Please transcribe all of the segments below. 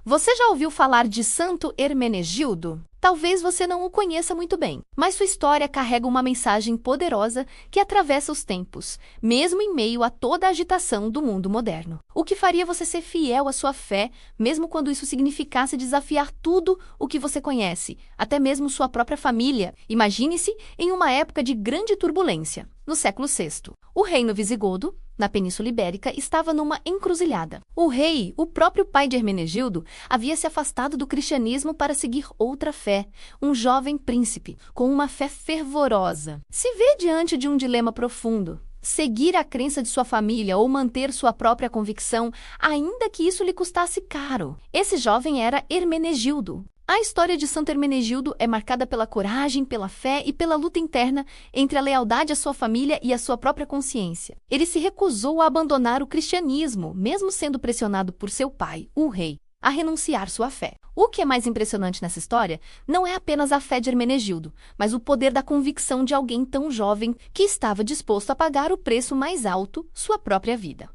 Você já ouviu falar de Santo Hermenegildo? Talvez você não o conheça muito bem, mas sua história carrega uma mensagem poderosa que atravessa os tempos, mesmo em meio a toda a agitação do mundo moderno. O que faria você ser fiel à sua fé, mesmo quando isso significasse desafiar tudo o que você conhece, até mesmo sua própria família? Imagine-se em uma época de grande turbulência. No século VI, o reino visigodo, na Península Ibérica, estava numa encruzilhada. O rei, o próprio pai de Hermenegildo, havia se afastado do cristianismo para seguir outra fé, um jovem príncipe, com uma fé fervorosa. Se vê diante de um dilema profundo: seguir a crença de sua família ou manter sua própria convicção, ainda que isso lhe custasse caro. Esse jovem era Hermenegildo. A história de Santo Hermenegildo é marcada pela coragem, pela fé e pela luta interna entre a lealdade à sua família e à sua própria consciência. Ele se recusou a abandonar o cristianismo, mesmo sendo pressionado por seu pai, o rei, a renunciar sua fé. O que é mais impressionante nessa história não é apenas a fé de Hermenegildo, mas o poder da convicção de alguém tão jovem que estava disposto a pagar o preço mais alto, sua própria vida.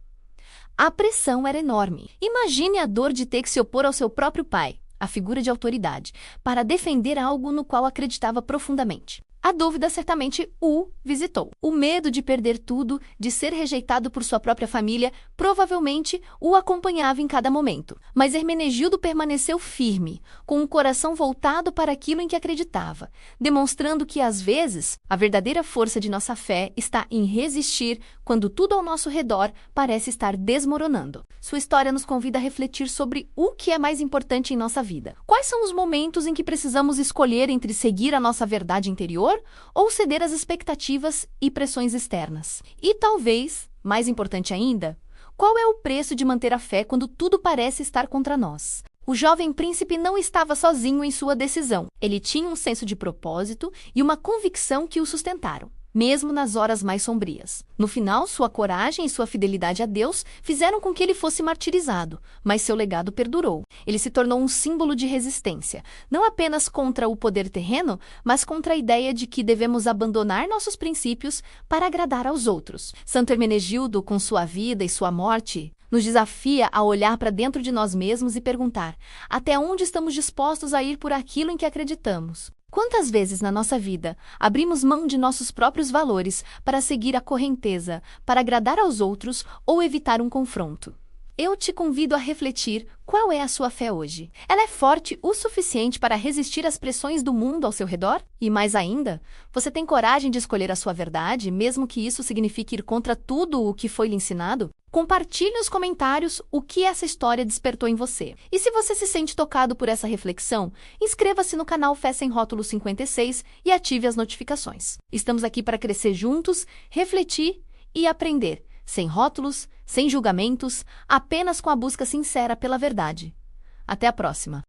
A pressão era enorme. Imagine a dor de ter que se opor ao seu próprio pai, a figura de autoridade, para defender algo no qual acreditava profundamente. A dúvida certamente o visitou. O medo de perder tudo, de ser rejeitado por sua própria família, provavelmente o acompanhava em cada momento. Mas Hermenegildo permaneceu firme, com o coração voltado para aquilo em que acreditava, demonstrando que, às vezes, a verdadeira força de nossa fé está em resistir quando tudo ao nosso redor parece estar desmoronando. Sua história nos convida a refletir sobre o que é mais importante em nossa vida. Quais são os momentos em que precisamos escolher entre seguir a nossa verdade interior ou ceder às expectativas e pressões externas? E talvez, mais importante ainda, qual é o preço de manter a fé quando tudo parece estar contra nós? O jovem príncipe não estava sozinho em sua decisão. Ele tinha um senso de propósito e uma convicção que o sustentaram, mesmo nas horas mais sombrias. No final, sua coragem e sua fidelidade a Deus fizeram com que ele fosse martirizado, mas seu legado perdurou. Ele se tornou um símbolo de resistência, não apenas contra o poder terreno, mas contra a ideia de que devemos abandonar nossos princípios para agradar aos outros. Santo Hermenegildo, com sua vida e sua morte, nos desafia a olhar para dentro de nós mesmos e perguntar: até onde estamos dispostos a ir por aquilo em que acreditamos? Quantas vezes na nossa vida abrimos mão de nossos próprios valores para seguir a correnteza, para agradar aos outros ou evitar um confronto? Eu te convido a refletir: qual é a sua fé hoje? Ela é forte o suficiente para resistir às pressões do mundo ao seu redor? E mais ainda, você tem coragem de escolher a sua verdade, mesmo que isso signifique ir contra tudo o que foi lhe ensinado? Compartilhe nos comentários o que essa história despertou em você. E se você se sente tocado por essa reflexão, inscreva-se no canal Fé Sem Rótulos 56 e ative as notificações. Estamos aqui para crescer juntos, refletir e aprender, sem rótulos, sem julgamentos, apenas com a busca sincera pela verdade. Até a próxima!